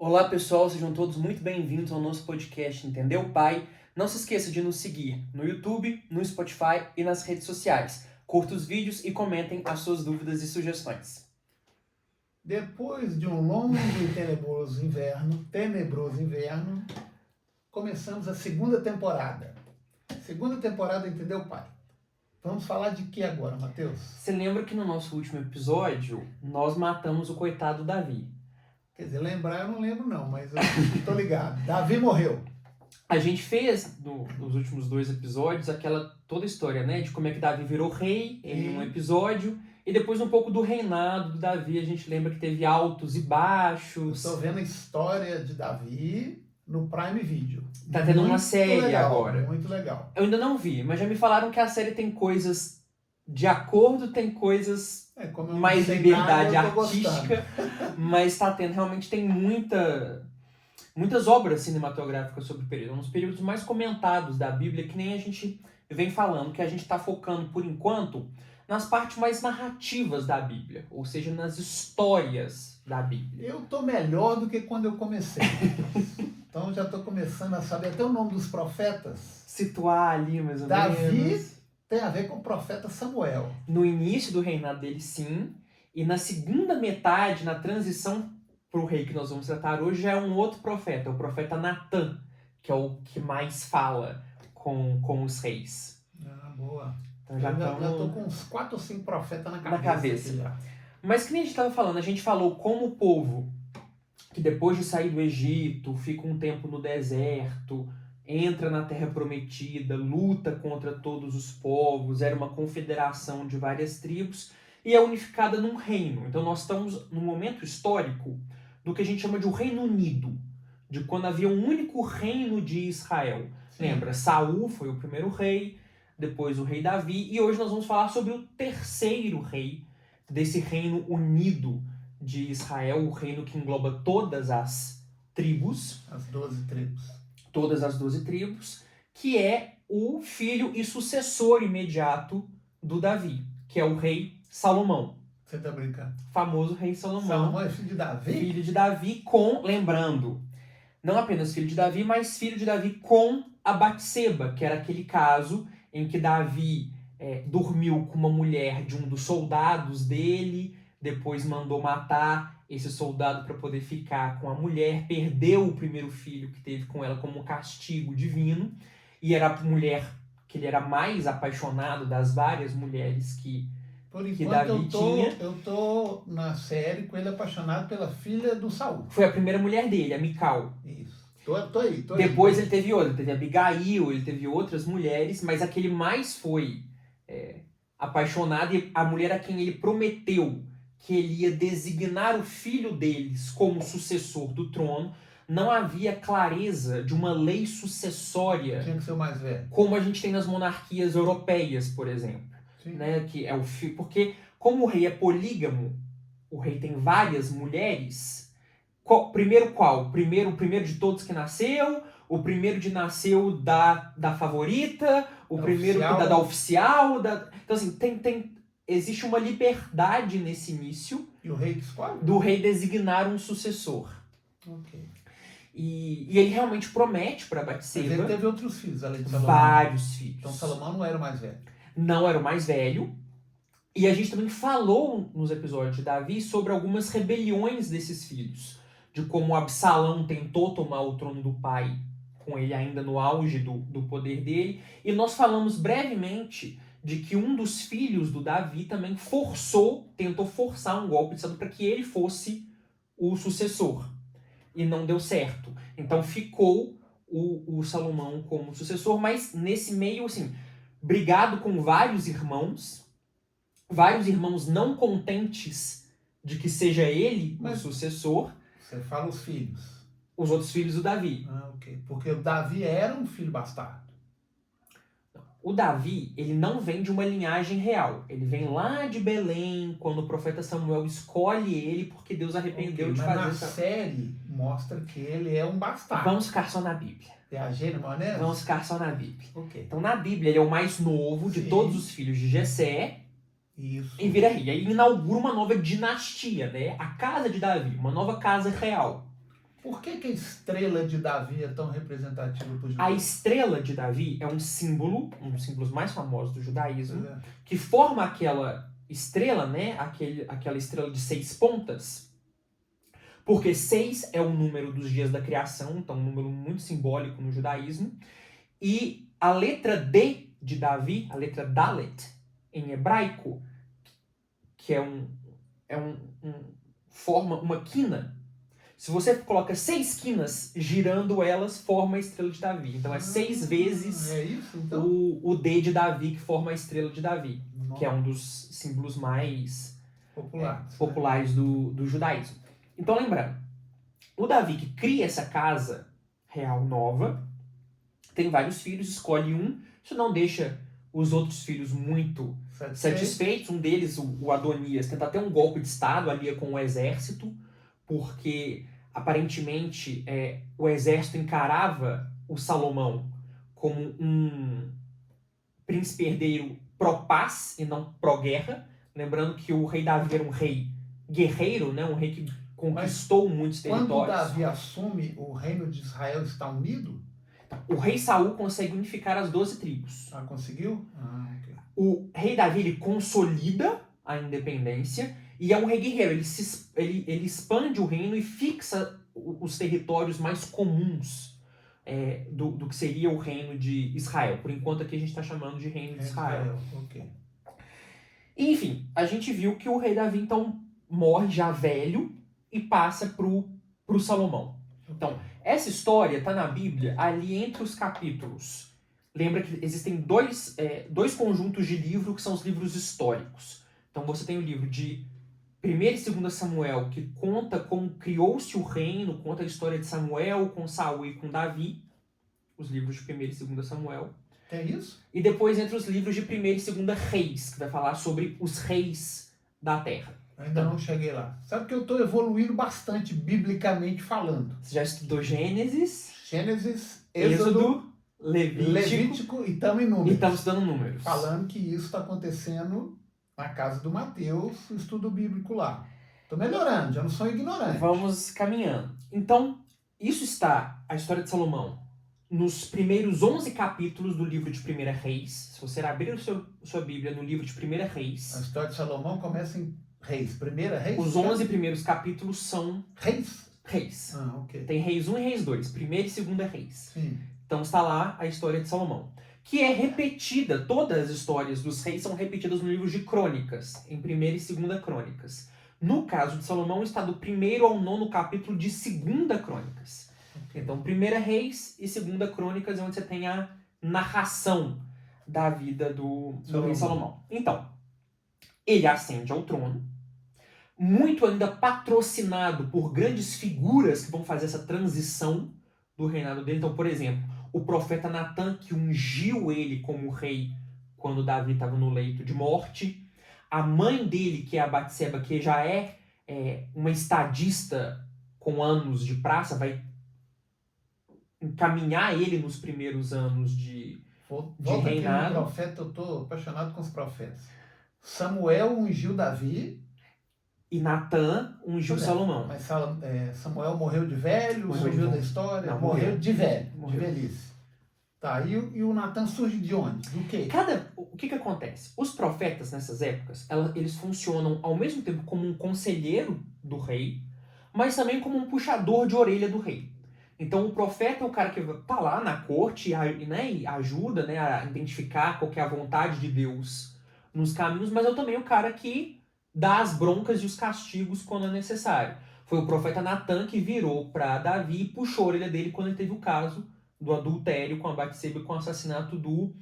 Olá pessoal, sejam todos muito bem-vindos ao nosso podcast Entendeu, Pai? Não se esqueça de nos seguir no YouTube, no Spotify e nas redes sociais. Curta os vídeos e comentem as suas dúvidas e sugestões. Depois de um longo e tenebroso inverno, começamos a segunda temporada. Segunda temporada, Entendeu, Pai? Vamos falar de que agora, Mateus? Você lembra que no nosso último episódio, nós matamos o coitado Davi. Quer dizer, lembrar eu não lembro não, mas eu tô ligado. Davi morreu. A gente fez, nos últimos 2 episódios, toda a história, né? De como é que Davi virou rei em um episódio. E depois um pouco do reinado do Davi. A gente lembra que teve altos e baixos. Estou vendo a história de Davi no Prime Video. Tá tendo uma série legal, agora. Muito legal. Eu ainda não vi, mas já me falaram que a série tem coisas de acordo, tem coisas Como eu não mais sei liberdade nada, eu tô artística, mas realmente tem muitas obras cinematográficas sobre o período. Um dos períodos mais comentados da Bíblia, que nem a gente vem falando, que a gente está focando por enquanto nas partes mais narrativas da Bíblia, ou seja, nas histórias da Bíblia. Eu tô melhor do que quando eu comecei. Então já tô começando a saber até o nome dos profetas. Situar ali mais ou Davi menos. tem a ver com o profeta Samuel. No início do reinado dele, sim. E na segunda metade, na transição para o rei que nós vamos tratar hoje, já é um outro profeta, o profeta Natã, que é o que mais fala com os reis. Ah, boa. Então já tô com uns 4 ou 5 profetas na cabeça. Já. Mas que nem a gente estava falando, a gente falou como o povo, que depois de sair do Egito, fica um tempo no deserto, entra na Terra Prometida, luta contra todos os povos, era uma confederação de várias tribos e é unificada num reino. Então nós estamos num momento histórico do que a gente chama de o Reino Unido, de quando havia um único reino de Israel. Sim. Lembra, Saul foi o primeiro rei, depois o rei Davi, e hoje nós vamos falar sobre o terceiro rei desse reino unido de Israel, o reino que engloba todas as tribos. As 12 tribos. Todas as 12 tribos, que é o filho e sucessor imediato do Davi, que é o rei Salomão. Você tá brincando? Famoso rei Salomão. Salomão é filho de Davi? Filho de Davi lembrando, não apenas filho de Davi, mas filho de Davi com a Batseba, que era aquele caso em que Davi dormiu com uma mulher de um dos soldados dele, depois mandou matar esse soldado para poder ficar com a mulher, perdeu o primeiro filho que teve com ela como um castigo divino, e era a mulher que ele era mais apaixonado das várias mulheres que Davi tinha. Eu tô na série com ele apaixonado pela filha do Saul. Foi a primeira mulher dele, a Mical. Isso. Tô aí. Depois ele teve outra, ele teve Abigail, ele teve outras mulheres, mas a que ele mais foi apaixonado, e a mulher a quem ele prometeu que ele ia designar o filho deles como sucessor do trono, não havia clareza de uma lei sucessória. Tinha que ser o mais velho. Como a gente tem nas monarquias europeias, por exemplo. Né? Que é porque, como o rei é polígamo, o rei tem várias mulheres. Primeiro qual? O primeiro de todos que nasceu, o primeiro de nasceu da favorita, o primeiro da oficial. Então, assim, existe uma liberdade nesse início. E o rei que escolhe? Do rei designar um sucessor. Ok. E ele realmente promete para Batseba. Mas ele teve outros filhos, além de Salomão. Vários filhos. Então Salomão não era o mais velho. Não era o mais velho. E a gente também falou nos episódios de Davi sobre algumas rebeliões desses filhos. De como Absalão tentou tomar o trono do pai, com ele ainda no auge do poder dele. E nós falamos brevemente de que um dos filhos do Davi também tentou forçar um golpe de Estado para que ele fosse o sucessor. E não deu certo. Então ficou o Salomão como sucessor, mas nesse meio, assim, brigado com vários irmãos não contentes de que seja ele o sucessor. Você fala os filhos. Os outros filhos do Davi. Ah, ok. Porque o Davi era um filho bastardo. O Davi, ele não vem de uma linhagem real. Ele vem lá de Belém, quando o profeta Samuel escolhe ele, porque Deus arrependeu de fazer mas na série mostra que ele é um bastardo. Vamos ficar só na Bíblia. Viajei na maionese? Vamos ficar só na Bíblia. Okay. Então, na Bíblia, ele é o mais novo de todos os filhos de Jessé. Isso. E vira rei. E aí inaugura uma nova dinastia, né? A casa de Davi, uma nova casa real. Por que a estrela de Davi é tão representativa para o A judeu? estrela de Davi é um símbolo, um dos símbolos mais famosos do judaísmo, É. que forma aquela estrela, né? Aquela estrela de 6 pontas, porque 6 é o número dos dias da criação, então um número muito simbólico no judaísmo. E a letra D de Davi, a letra Dalet, em hebraico, que forma uma quina. Se você coloca 6 quinas, girando elas, forma a estrela de Davi. Então é 6 vezes É isso, então? o D de Davi que forma a estrela de Davi, que é Nossa, um dos símbolos mais populares, né? do judaísmo. Então lembrando, o Davi que cria essa casa real nova, tem vários filhos, escolhe um, isso não deixa os outros filhos muito satisfeitos. Um deles, o Adonias, tenta até um golpe de estado, alia com o exército, porque aparentemente o exército encarava o Salomão como um príncipe herdeiro pró-paz e não pró-guerra. Lembrando que o rei Davi era um rei guerreiro, né? Um rei que conquistou muitos territórios. Quando Davi assume, o reino de Israel está unido? O rei Saul consegue unificar as 12 tribos. Ah, conseguiu? Ok. O rei Davi ele consolida a independência e é um rei guerreiro. Ele expande o reino e fixa os territórios mais comuns do que seria o reino de Israel. Por enquanto aqui a gente está chamando de reino de Israel. Ok. Enfim, a gente viu que o rei Davi então morre já velho e passa pro Salomão. Então, essa história está na Bíblia ali entre os capítulos. Lembra que existem dois conjuntos de livros que são os livros históricos. Então você tem o livro de 1 e 2 Samuel, que conta como criou-se o reino, conta a história de Samuel com Saul e com Davi. Os livros de 1 e 2 Samuel. É isso? E depois entre os livros de 1 e 2 Reis, que vai falar sobre os reis da terra. Ainda não cheguei lá. Sabe que eu estou evoluindo bastante, biblicamente falando. Você já estudou Gênesis, Êxodo, Levítico e estamos em números. e estamos estudando números. Falando que isso está acontecendo na casa do Mateus, o estudo bíblico lá. Estou melhorando, já não sou ignorante. Vamos caminhando. Então, isso está, a história de Salomão, nos primeiros 11 capítulos do livro de 1 Reis. Se você abrir sua Bíblia no livro de 1 Reis... A história de Salomão começa em Reis. Primeira Reis? Os 11 primeiros capítulos são... Reis. Ah, ok. Tem Reis 1 e Reis 2. 1 e 2 Reis. Sim. Então está lá a história de Salomão. Que é repetida, todas as histórias dos reis são repetidas no livro de Crônicas, em 1 e 2 Crônicas. No caso de Salomão, está do 1º ao 9º capítulo de 2 Crônicas. Então, 1 Reis e 2 Crônicas é onde você tem a narração da vida do rei Salomão. Então, ele ascende ao trono, muito ainda patrocinado por grandes figuras que vão fazer essa transição do reinado dele. Então, por exemplo, o profeta Natan, que ungiu ele como rei quando Davi estava no leito de morte. A mãe dele, que é a Batseba, que já é uma estadista com anos de praça, vai encaminhar ele nos primeiros anos de reinado. Aqui no profeta, eu estou apaixonado com os profetas. Samuel ungiu Davi. E Natan ungiu Salomão. Mas Samuel morreu de velho, surgiu da história? Não, morreu de velho, de velhice. Tá, e o Natan surge de onde? Do quê? O que acontece? Os profetas nessas épocas, eles funcionam ao mesmo tempo como um conselheiro do rei, mas também como um puxador de orelha do rei. Então o profeta é o cara que está lá na corte e ajuda, né, a identificar qual que é a vontade de Deus nos caminhos, mas é também o cara que dá as broncas e os castigos quando é necessário. Foi o profeta Natan que virou para Davi e puxou a orelha dele quando ele teve o caso do adultério com a Batseba e com o assassinato do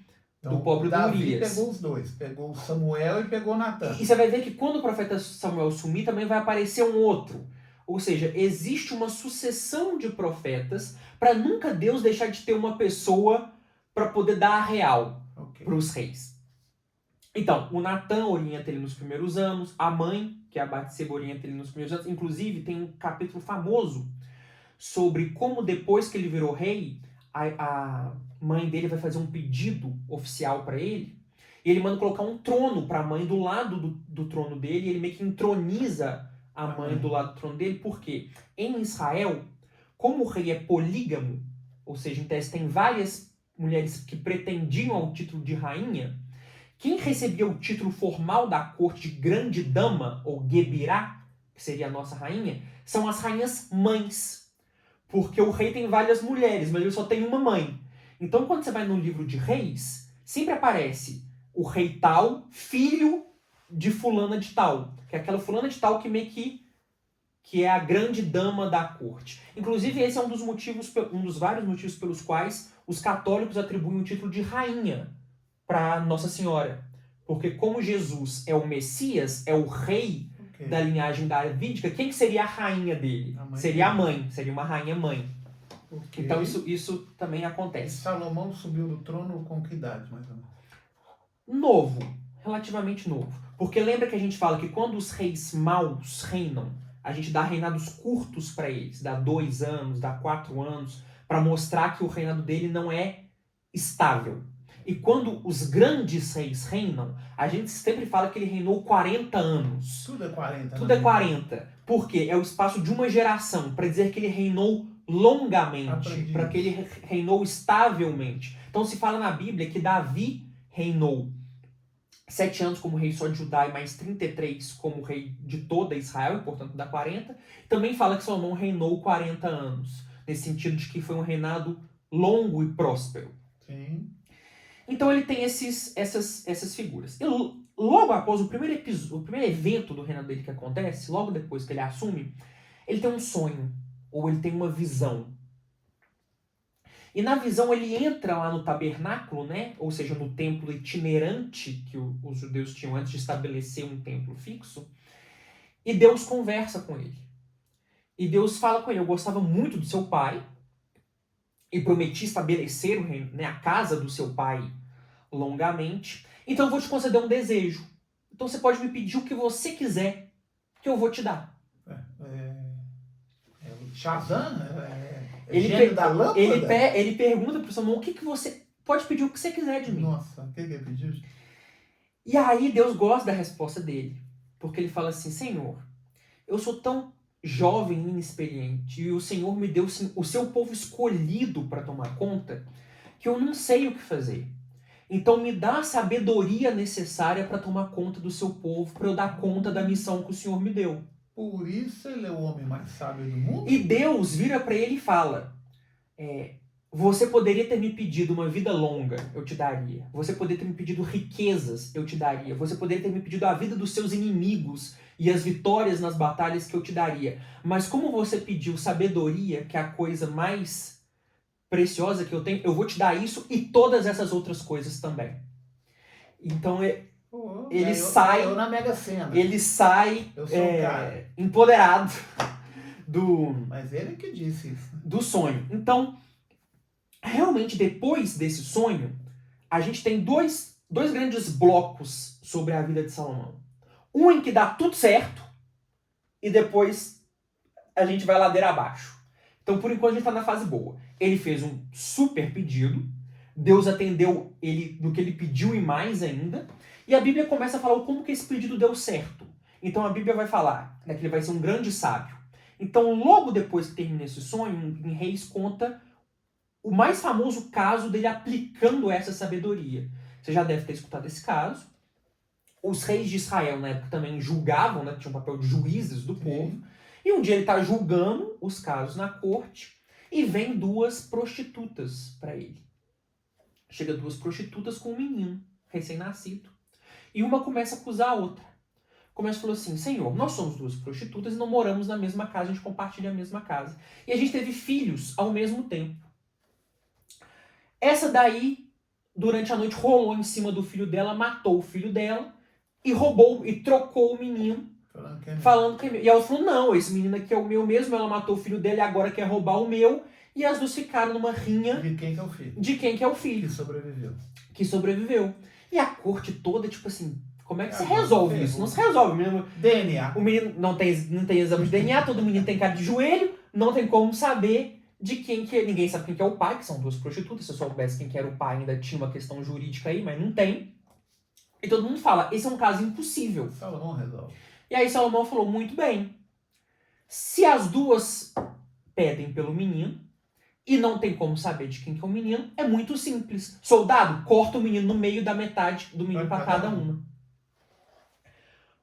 pobre Davi Urias. Pegou os dois, pegou Samuel e pegou Natan. E você vai ver que quando o profeta Samuel sumir, também vai aparecer um outro. Ou seja, existe uma sucessão de profetas para nunca Deus deixar de ter uma pessoa para poder dar a real para os reis. Então, o Natan orienta ele nos primeiros anos, a mãe, que é a Batseba, orienta ele nos primeiros anos. Inclusive, tem um capítulo famoso sobre como depois que ele virou rei, a mãe dele vai fazer um pedido oficial para ele, e ele manda colocar um trono para a mãe do lado do trono dele, e ele meio que entroniza a mãe do lado do trono dele, porque em Israel, como o rei é polígamo, ou seja, em tese tem várias mulheres que pretendiam ao título de rainha, quem recebia o título formal da corte de grande dama, ou gebirá, que seria a nossa rainha, são as rainhas mães. Porque o rei tem várias mulheres, mas ele só tem uma mãe. Então, quando você vai no livro de reis, sempre aparece o rei tal, filho de fulana de tal. Que é aquela fulana de tal que meio que é a grande dama da corte. Inclusive, esse é um dos vários motivos pelos quais os católicos atribuem o título de rainha para Nossa Senhora. Porque como Jesus é o Messias, é o rei da linhagem davídica, quem que seria a rainha dele? Seria a mãe, seria uma rainha-mãe. Então isso também acontece. E Salomão subiu do trono com que idade, mais ou menos? Novo, relativamente novo. Porque lembra que a gente fala que quando os reis maus reinam, a gente dá reinados curtos para eles, dá 2 anos, dá 4 anos, para mostrar que o reinado dele não é estável. E quando os grandes reis reinam, a gente sempre fala que ele reinou 40 anos. Tudo é 40. Tudo é 40. Por quê? É o espaço de uma geração, para dizer que ele reinou longamente, para que ele reinou estavelmente. Então se fala na Bíblia que Davi reinou 7 anos como rei só de Judá e mais 33 como rei de toda Israel, e portanto dá 40. Também fala que Salomão reinou 40 anos, nesse sentido de que foi um reinado longo e próspero. Sim. Então ele tem essas figuras. E logo após o primeiro evento do reinado dele que acontece, logo depois que ele assume, ele tem um sonho, ou ele tem uma visão. E na visão ele entra lá no tabernáculo, né? Ou seja, no templo itinerante que os judeus tinham antes de estabelecer um templo fixo, e Deus conversa com ele. E Deus fala com ele: eu gostava muito do seu pai, e prometi estabelecer o reino, né, a casa do seu pai longamente. Então eu vou te conceder um desejo. Então você pode me pedir o que você quiser, que eu vou te dar. Shazam? Gênio da lâmpada? Ele pergunta para o Salomão: o que você pode pedir o que você quiser de mim? Nossa, o que ele pediu? E aí Deus gosta da resposta dele. Porque ele fala assim: Senhor, eu sou tão jovem e inexperiente, e o Senhor me deu sim, o seu povo escolhido para tomar conta, que eu não sei o que fazer. Então me dá a sabedoria necessária para tomar conta do seu povo, para eu dar conta da missão que o Senhor me deu. Por isso ele é o homem mais sábio do mundo? E Deus vira para ele e fala: você poderia ter me pedido uma vida longa, eu te daria. Você poderia ter me pedido riquezas, eu te daria. Você poderia ter me pedido a vida dos seus inimigos e as vitórias nas batalhas que eu te daria. Mas como você pediu sabedoria, que é a coisa mais preciosa que eu tenho, eu vou te dar isso e todas essas outras coisas também. Então ele sai. Eu na Mega Sena. Ele sai empoderado do. Mas ele que disse isso. Do sonho. Então, realmente, depois desse sonho, a gente tem dois grandes blocos sobre a vida de Salomão. Um em que dá tudo certo e depois a gente vai ladeira abaixo. Então, por enquanto, a gente está na fase boa. Ele fez um super pedido, Deus atendeu ele no que ele pediu e mais ainda, e a Bíblia começa a falar como que esse pedido deu certo. Então, a Bíblia vai falar, né, que ele vai ser um grande sábio. Então, logo depois que termina esse sonho, em Reis conta o mais famoso caso dele aplicando essa sabedoria. Você já deve ter escutado esse caso. Os reis de Israel, na época, também julgavam, né, tinham um papel de juízes do povo. E um dia ele está julgando os casos na corte e vem 2 prostitutas para ele. Chega 2 prostitutas com um menino recém-nascido. E uma começa a acusar a outra. Começa a falar assim: Senhor, nós somos 2 prostitutas e não moramos na mesma casa, a gente compartilha a mesma casa. E a gente teve filhos ao mesmo tempo. Essa daí, durante a noite, rolou em cima do filho dela, matou o filho dela e roubou e trocou o menino. Falando que é meu. E ela falou: não, esse menino aqui é o meu mesmo, ela matou o filho dele e agora quer roubar o meu. E as 2 ficaram numa rinha. De quem que é o filho? De quem que é o filho. Que sobreviveu. E a corte toda, tipo assim, como é que se resolve isso? Não se resolve. DNA. O menino não tem exame de DNA, todo menino tem cara de joelho, não tem como saber de quem que é. Ninguém sabe quem que é o pai, que são 2 prostitutas. Se eu soubesse quem que era o pai, ainda tinha uma questão jurídica aí, mas não tem. E todo mundo fala: esse é um caso impossível. Salomão resolve. E aí Salomão falou: muito bem. Se as 2 pedem pelo menino e não tem como saber de quem que é o menino, é muito simples. Soldado, corta o menino no meio da metade do menino para cada uma.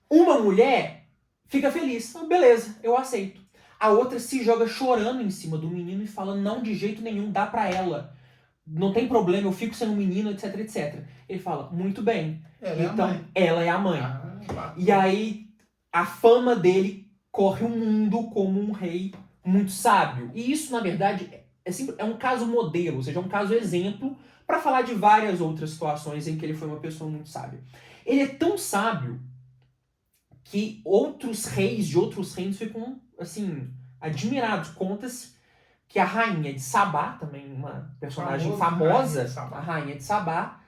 Uma mulher fica feliz. Beleza, eu aceito. A outra se joga chorando em cima do menino e fala, não, de jeito nenhum, dá pra ela. Não tem problema, eu fico sendo um menino, etc, etc. Ele fala, muito bem. Ela é a mãe. E aí, a fama dele corre o mundo como um rei muito sábio. E isso, na verdade, é um caso modelo, ou seja, é um caso exemplo para falar de várias outras situações em que ele foi uma pessoa muito sábia. Ele é tão sábio que outros reis de outros reinos ficam, assim, admirados. Conta-se que a rainha de Sabá, também uma personagem famosa, a rainha de Sabá,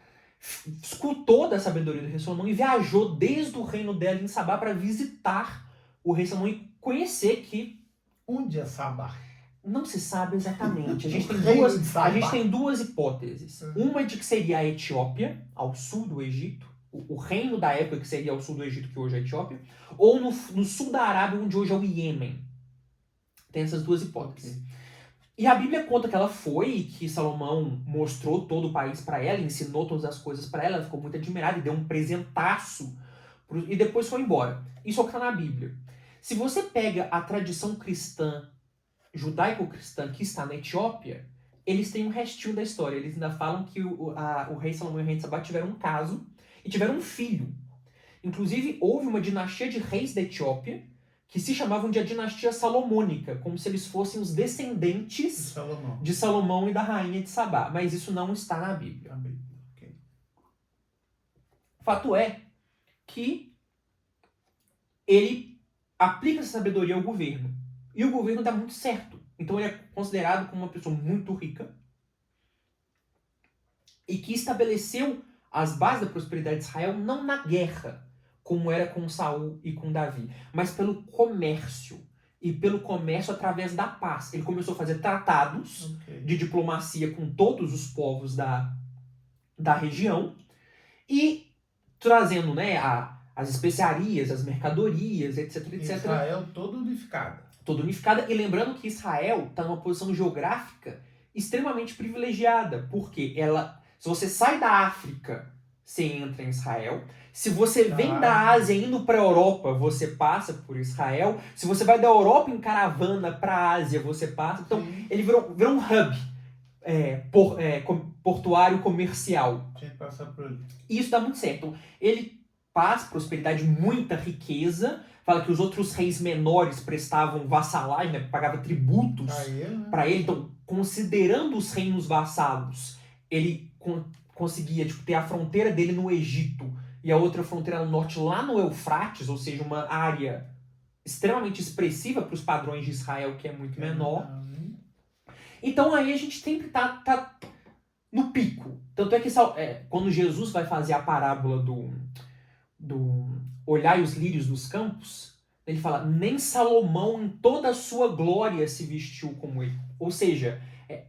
escutou da sabedoria do rei Salomão e viajou desde o reino dela em Sabá para visitar o rei Salomão e conhecer que... Onde é Sabá? Não se sabe exatamente. A gente tem duas hipóteses. Uma de que seria a Etiópia, ao sul do Egito, o reino da época que seria ao sul do Egito, que hoje é a Etiópia, ou no sul da Arábia, onde hoje é o Iêmen. Tem essas duas hipóteses. E a Bíblia conta que ela foi e que Salomão mostrou todo o país para ela, ensinou todas as coisas para ela, ela ficou muito admirada e deu um presentaço e depois foi embora. Isso é o que está na Bíblia. Se você pega a tradição cristã, judaico-cristã, que está na Etiópia, eles têm um restinho da história. Eles ainda falam que o rei Salomão e o rei de Sabá tiveram um caso e tiveram um filho. Inclusive, houve uma dinastia de reis da Etiópia que se chamavam de a dinastia salomônica, como se eles fossem os descendentes de Salomão e da rainha de Sabá. Mas isso não está na Bíblia. Okay. Fato é que ele aplica essa sabedoria ao governo. E o governo dá muito certo. Então ele é considerado como uma pessoa muito rica e que estabeleceu as bases da prosperidade de Israel não na guerra, como era com Saul e com Davi, mas pelo comércio. E pelo comércio através da paz. Ele começou a fazer tratados de diplomacia com todos os povos da região e trazendo, né, as especiarias, as mercadorias, etc, etc. Israel todo unificada. Toda unificada. E lembrando que Israel está numa posição geográfica extremamente privilegiada, porque se você sai da África, você entra em Israel. Se você vem da Ásia indo para a Europa, você passa por Israel. Se você vai da Europa em caravana para a Ásia, você passa. Então, ele virou um hub portuário comercial. Tinha que passar por ali. E isso dá muito certo. Então, ele paz, prosperidade, muita riqueza. Fala que os outros reis menores prestavam vassalagem, né, pagavam tributos para ele. Então, considerando os reinos vassalos, ele conseguia ter a fronteira dele no Egito e a outra fronteira no norte lá no Eufrates, ou seja, uma área extremamente expressiva para os padrões de Israel, que é muito menor. Então aí a gente sempre tá no pico. Tanto é que quando Jesus vai fazer a parábola do olhai os lírios dos campos, ele fala, nem Salomão em toda a sua glória se vestiu como ele. Ou seja,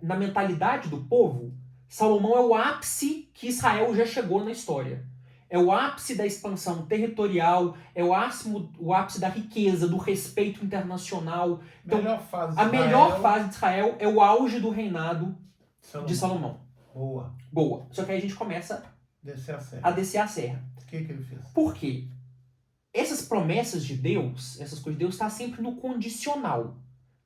na mentalidade do povo, Salomão é o ápice que Israel já chegou na história. É o ápice da expansão territorial, é o ápice da riqueza, do respeito internacional. Então, a melhor fase de Israel é o auge do reinado de Salomão. Boa. Só que aí a gente começa a descer a serra. O que ele fez? Por quê? Essas promessas de Deus, essas coisas de Deus, está sempre no condicional.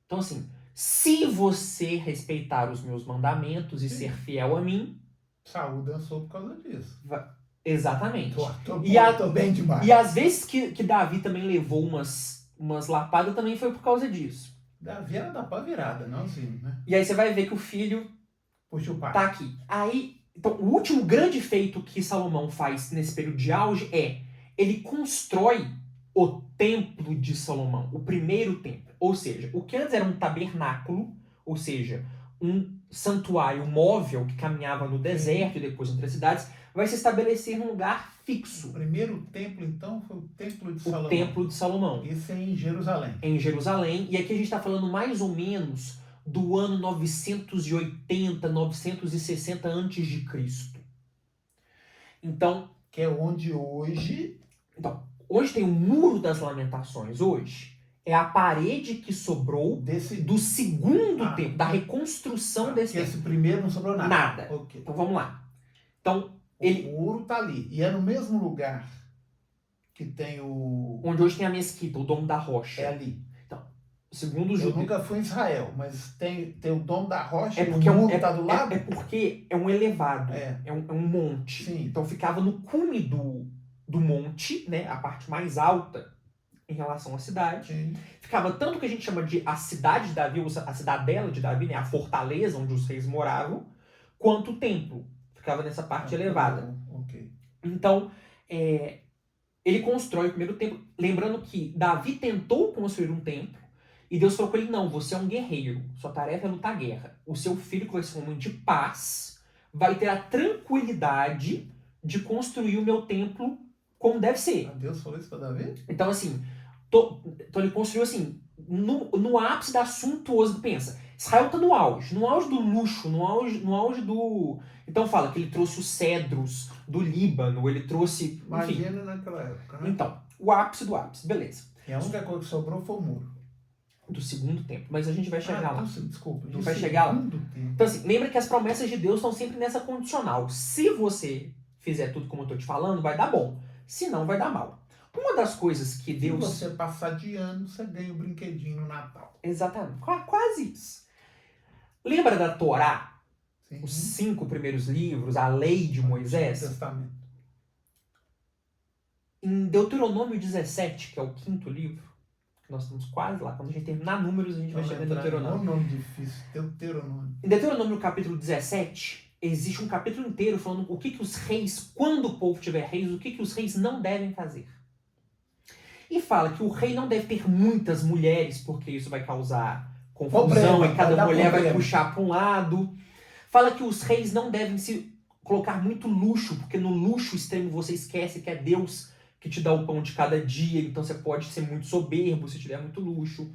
Então, assim, se você respeitar os meus mandamentos e ser fiel a mim... Saúl dançou por causa disso. Exatamente. Tô bem demais. E às vezes que Davi também levou umas lapadas, também foi por causa disso. Davi era da pá virada, não assim, né? E aí você vai ver que o filho puxa o pai. Tá aqui. Então, o último grande feito que Salomão faz nesse período de auge ele constrói o templo de Salomão, o primeiro templo. Ou seja, o que antes era um tabernáculo, ou seja, um santuário móvel que caminhava no deserto e depois entre as cidades, vai se estabelecer num lugar fixo. O primeiro templo, então, foi o Templo de Salomão. O Templo de Salomão. Isso é em Jerusalém. Em Jerusalém. E aqui a gente está falando mais ou menos do ano 980, 960 a.C. Então... que é onde hoje... Então, hoje tem o Muro das Lamentações. Hoje é a parede que sobrou do segundo templo, da reconstrução desse templo. Esse primeiro não sobrou nada. Nada. Okay. Então vamos lá. Então, o muro tá ali. E é no mesmo lugar que tem onde hoje tem a mesquita, o Domo da Rocha. É ali. Então, segundo os judeus. Eu nunca fui em Israel, mas tem o Domo da Rocha e o muro tá do lado? É porque é um elevado, é um monte. Sim. Então ficava no cume do monte, né, a parte mais alta em relação à cidade. Sim. Ficava tanto que a gente chama de a cidade de Davi, a cidadela de Davi, né, a fortaleza onde os reis moravam, quanto o templo. Ficava nessa parte elevada. Okay. Então, ele constrói o primeiro templo. Lembrando que Davi tentou construir um templo e Deus falou com ele, não, você é um guerreiro. Sua tarefa é lutar a guerra. O seu filho, que vai ser um homem de paz, vai ter a tranquilidade de construir o meu templo como deve ser. Deus falou isso para Davi? Então, assim, ele construiu assim, no ápice da suntuosidade. Pensa, Israel está no auge do luxo, no auge do... Então fala que ele trouxe os cedros do Líbano, ele trouxe... Imagina naquela época, né? Então, o ápice do ápice, beleza. E a única coisa que sobrou foi o muro. Do segundo tempo, mas a gente vai chegar lá. Desculpa. A gente vai chegar lá. Então, assim, lembra que as promessas de Deus estão sempre nessa condicional. Se você fizer tudo como eu tô te falando, vai dar bom. Se não, vai dar mal. Uma das coisas que Deus... Se você passar de ano, você ganha o brinquedinho no Natal. Exatamente. Quase isso. Lembra da Torá? Sim. Os 5 primeiros livros, a lei de Moisés? O Testamento. Em Deuteronômio 17, que é o 5º livro, que nós estamos quase lá, quando a gente terminar números, a gente vai chegar em Deuteronômio. É um nome difícil, Deuteronômio. Em Deuteronômio, capítulo 17, existe um capítulo inteiro falando o que os reis, quando o povo tiver reis, o que os reis não devem fazer. E fala que o rei não deve ter muitas mulheres, porque isso vai causar confusão e cada mulher vai puxar para um lado. Fala que os reis não devem se colocar muito luxo, porque no luxo extremo você esquece que é Deus que te dá o pão de cada dia, então você pode ser muito soberbo se tiver muito luxo.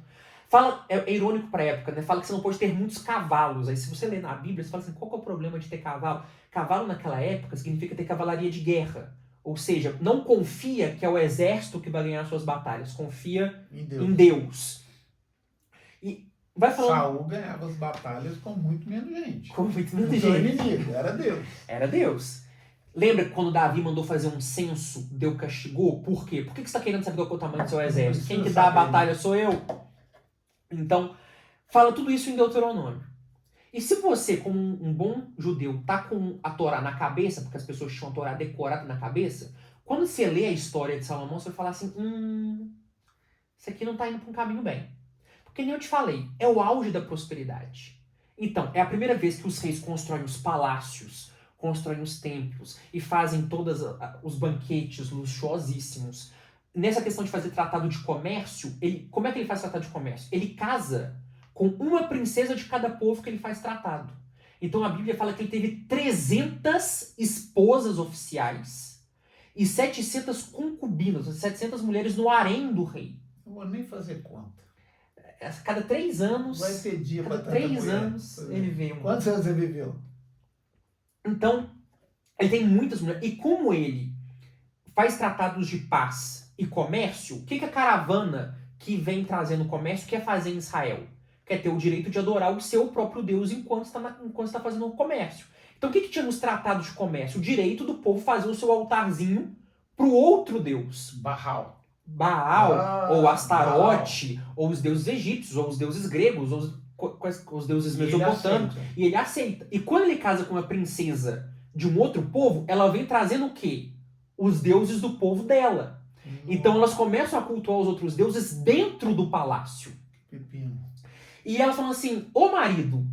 Fala, é irônico para a época, né? Fala que você não pode ter muitos cavalos. Aí se você lê na Bíblia, você fala assim, qual que é o problema de ter cavalo? Cavalo naquela época significa ter cavalaria de guerra. Ou seja, não confia que é o exército que vai ganhar suas batalhas. Confia em Deus. E vai falando... Saul ganhava as batalhas com muito menos gente. Com muito menos gente. Inimigo, era Deus. Era Deus. Lembra que quando Davi mandou fazer um censo, Deus castigou? Por quê? Por que você está querendo saber qual é o tamanho do seu exército? Quem que dá a batalha sou eu. Então, fala tudo isso em Deuteronômio. E se você, como um bom judeu, tá com a Torá na cabeça, porque as pessoas tinham a Torá decorada na cabeça, quando você lê a história de Salomão, você vai falar assim, isso aqui não tá indo para um caminho bem. Porque nem eu te falei, é o auge da prosperidade. Então, é a primeira vez que os reis constroem os palácios, constroem os templos e fazem todos os banquetes luxuosíssimos. Nessa questão de fazer tratado de comércio, como é que ele faz tratado de comércio? Ele casa com uma princesa de cada povo que ele faz tratado. Então a Bíblia fala que ele teve 300 esposas oficiais e 700 concubinas, 700 mulheres no harém do rei. Não vou nem fazer conta. Cada 3 anos... Vai ter dia cada 3 anos ele veio. Quantos anos ele viveu? Então, ele tem muitas mulheres. E como ele faz tratados de paz e comércio, o que a caravana que vem trazendo comércio quer fazer em Israel? Quer ter o direito de adorar o seu próprio Deus enquanto está fazendo o comércio. Então o que tinha nos tratados de comércio? O direito do povo fazer o seu altarzinho para o outro Deus. Baal, ou Astarote, ou os deuses egípcios, ou os deuses gregos, ou os deuses mesopotâmicos. E ele aceita. E quando ele casa com uma princesa de um outro povo, ela vem trazendo o quê? Os deuses do povo dela. Então elas começam a cultuar os outros deuses dentro do palácio. Pepino. E elas falam assim, ô marido,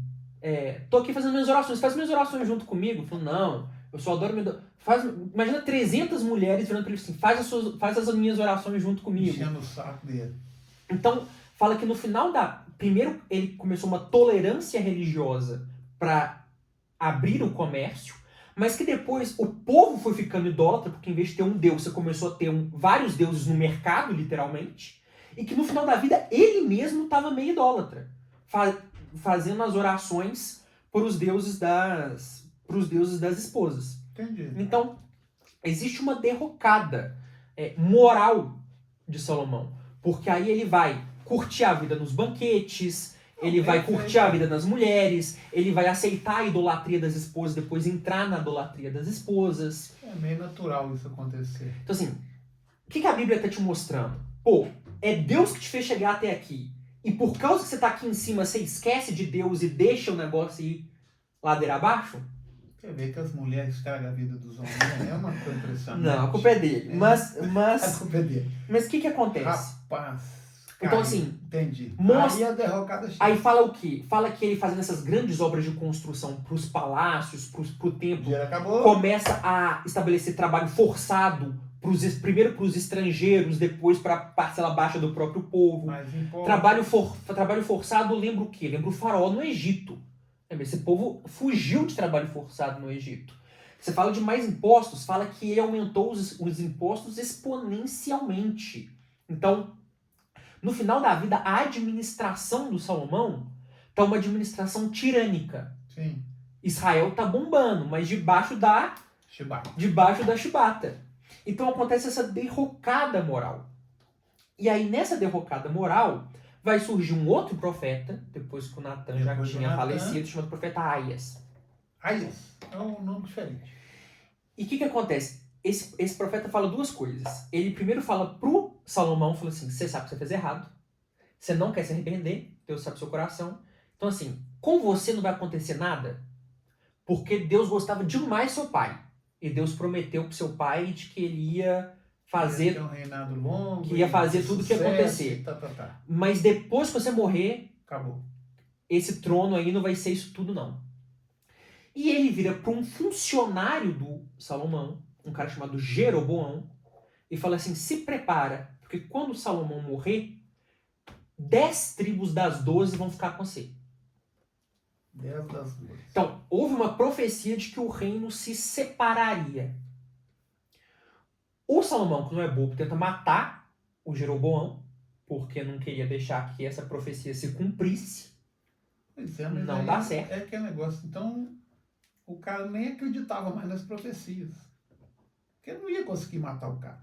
tô aqui fazendo minhas orações, faz minhas orações junto comigo. Eu falo, não, eu só adoro imagina 300 mulheres virando pra ele assim, faz as minhas orações junto comigo. Enchendo o saco dele. Então, fala que no final primeiro ele começou uma tolerância religiosa para abrir o comércio, mas que depois o povo foi ficando idólatra, porque em vez de ter um deus, você começou a ter vários deuses no mercado, literalmente, e que no final da vida ele mesmo estava meio idólatra, fazendo as orações para os deuses das esposas. Entendi. Então, existe uma derrocada moral de Salomão, porque aí ele vai curtir a vida nos banquetes, ele vai curtir a vida das mulheres, ele vai aceitar a idolatria das esposas, depois entrar na idolatria das esposas. É meio natural isso acontecer. Então assim, o que a Bíblia está te mostrando? Pô, é Deus que te fez chegar até aqui. E por causa que você está aqui em cima, você esquece de Deus e deixa o negócio ir ladeira abaixo? Você vê que as mulheres estragam a vida dos homens, né? É uma coisa impressionante. Não, a culpa é dele. Mas A culpa é dele. Mas o que acontece? Rapaz. Então, assim, entendi. Mostra... Aí a derrocada chega. Aí fala o quê? Fala que ele fazendo essas grandes obras de construção para os palácios, para o templo, começa a estabelecer trabalho forçado, primeiro para os estrangeiros, depois para a parcela baixa do próprio povo. Trabalho forçado lembra o quê? Lembra o faraó no Egito. Esse povo fugiu de trabalho forçado no Egito. Você fala de mais impostos, fala que ele aumentou os impostos exponencialmente. Então, no final da vida, a administração do Salomão está uma administração tirânica. Sim. Israel está bombando, mas debaixo da chibata. Então acontece essa derrocada moral. E aí, nessa derrocada moral, vai surgir um outro profeta, depois que o Natan já tinha falecido, chamado profeta Aias. Aias? É um nome diferente. E o que acontece? Esse profeta fala duas coisas. Ele primeiro fala pro Salomão, fala assim, você sabe que você fez errado, você não quer se arrepender, Deus sabe o seu coração. Então assim, com você não vai acontecer nada, porque Deus gostava demais do seu pai. E Deus prometeu pro seu pai de que ele ia fazer, um reinado longo, que ia fazer tudo o que ia acontecer. Mas depois que você morrer, acabou. Esse trono aí não vai ser isso tudo não. E ele vira para um funcionário do Salomão, um cara chamado Jeroboão, e fala assim, se prepara, porque quando Salomão morrer, 10 tribos das 12 vão ficar com você. 10 das 12. Então, houve uma profecia de que o reino se separaria. O Salomão, que não é bobo, tenta matar o Jeroboão, porque não queria deixar que essa profecia se cumprisse. Pois é, mas não dá certo. É aquele negócio. Então, o cara nem acreditava mais nas profecias. Porque ele não ia conseguir matar o cara.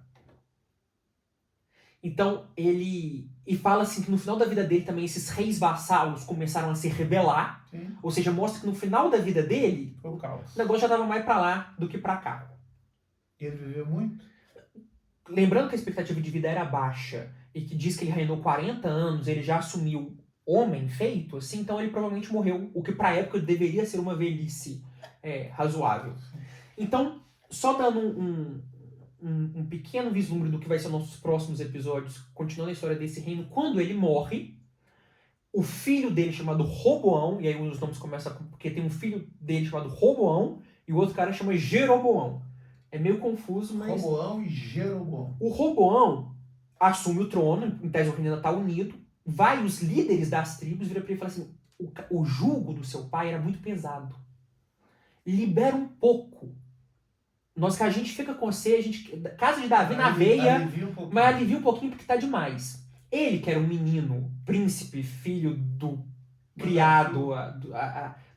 Então, ele... E fala assim que no final da vida dele também esses reis vassalos começaram a se rebelar. Sim. Ou seja, mostra que no final da vida dele, foi o caos. O negócio já estava mais para lá do que para cá. Ele viveu muito? Lembrando que a expectativa de vida era baixa e que diz que ele reinou 40 anos, ele já assumiu homem feito, assim, então ele provavelmente morreu, o que para a época deveria ser uma velhice razoável. Então, só dando um pequeno vislumbre do que vai ser nossos próximos episódios, continuando a história desse reino, quando ele morre, o filho dele chamado Roboão, e aí os nomes começam porque tem um filho dele chamado Roboão e o outro cara chama Jeroboão. É meio confuso, mas... Roboão e Jeroboão. O Roboão assume o trono, em tese o reino ainda está unido, vai os líderes das tribos, vira para ele e fala assim, o jugo do seu pai era muito pesado. Libera um pouco. Nós que a gente fica com você, a gente... Casa de Davi na veia, mas alivia um pouquinho porque tá demais. Ele, que era um menino, príncipe, filho do criado,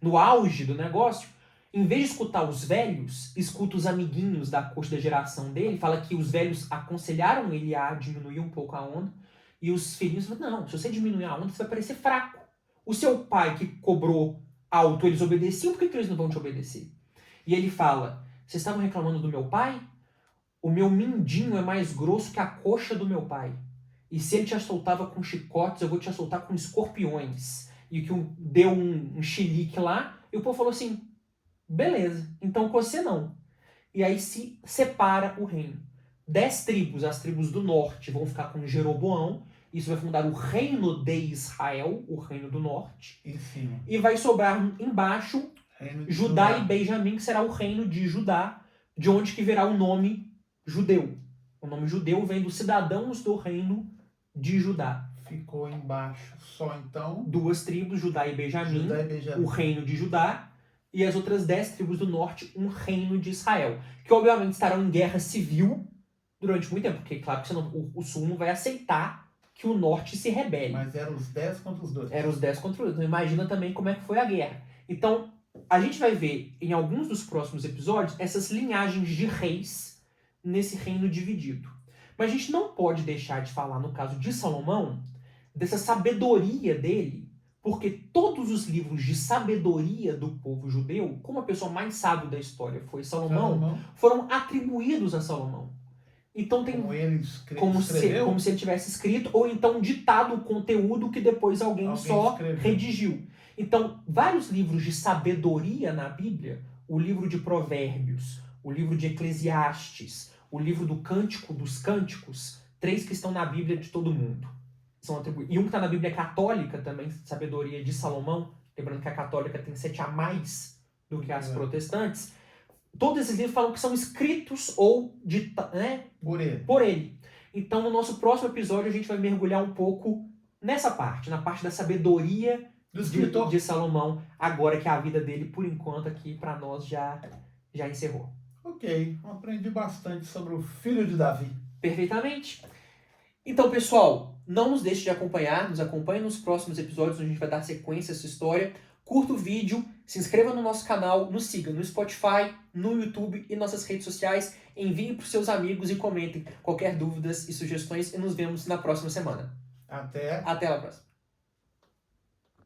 no auge do negócio, em vez de escutar os velhos, escuta os amiguinhos da corte da geração dele, fala que os velhos aconselharam ele a diminuir um pouco a onda, e os filhinhos falam, não, se você diminuir a onda, você vai parecer fraco. O seu pai que cobrou alto, eles obedeciam, por que eles não vão te obedecer? E ele fala, vocês estavam reclamando do meu pai? O meu mindinho é mais grosso que a coxa do meu pai. E se ele te assoltava com chicotes, eu vou te assoltar com escorpiões. E que deu um chilique lá, e o povo falou assim, beleza, então com você não. E aí se separa o reino. 10 tribos, as tribos do norte, vão ficar com Jeroboão. Isso vai fundar o reino de Israel, o reino do norte. Enfim. E vai sobrar embaixo Judá e Benjamim, que será o reino de Judá, de onde que virá o nome judeu. O nome judeu vem dos cidadãos do reino de Judá. Ficou embaixo só então... 2 tribos, Judá e Benjamim, o reino de Judá, e as outras 10 tribos do norte, um reino de Israel. Que obviamente estarão em guerra civil durante muito tempo, porque claro que o sul não vai aceitar que o norte se rebele. Mas eram os 10 contra os 2. Eram os 10 contra os 2. Então imagina também como é que foi a guerra. Então, a gente vai ver em alguns dos próximos episódios essas linhagens de reis nesse reino dividido. Mas a gente não pode deixar de falar, no caso de Salomão, dessa sabedoria dele, porque todos os livros de sabedoria do povo judeu, como a pessoa mais sábia da história foi Salomão, foram atribuídos a Salomão. Então tem como se ele tivesse escrito, ou então ditado o conteúdo que depois alguém só escreveu. Redigiu. Então, vários livros de sabedoria na Bíblia, o livro de Provérbios, o livro de Eclesiastes, o livro do Cântico dos Cânticos, 3 que estão na Bíblia de todo mundo. São e um que está na Bíblia católica também, Sabedoria de Salomão, lembrando que a católica tem 7 a mais do que as protestantes. Todos esses livros falam que são escritos ou por ele. Então, no nosso próximo episódio, a gente vai mergulhar um pouco nessa parte, na parte da sabedoria de Salomão, agora que a vida dele, por enquanto, aqui para nós já encerrou. Ok, aprendi bastante sobre o filho de Davi. Perfeitamente. Então, pessoal, não nos deixe de acompanhar, nos acompanhe nos próximos episódios, onde a gente vai dar sequência a essa história. Curta o vídeo, se inscreva no nosso canal, nos siga no Spotify, no YouTube e nossas redes sociais. Envie para os seus amigos e comentem qualquer dúvidas e sugestões e nos vemos na próxima semana. Até a próxima.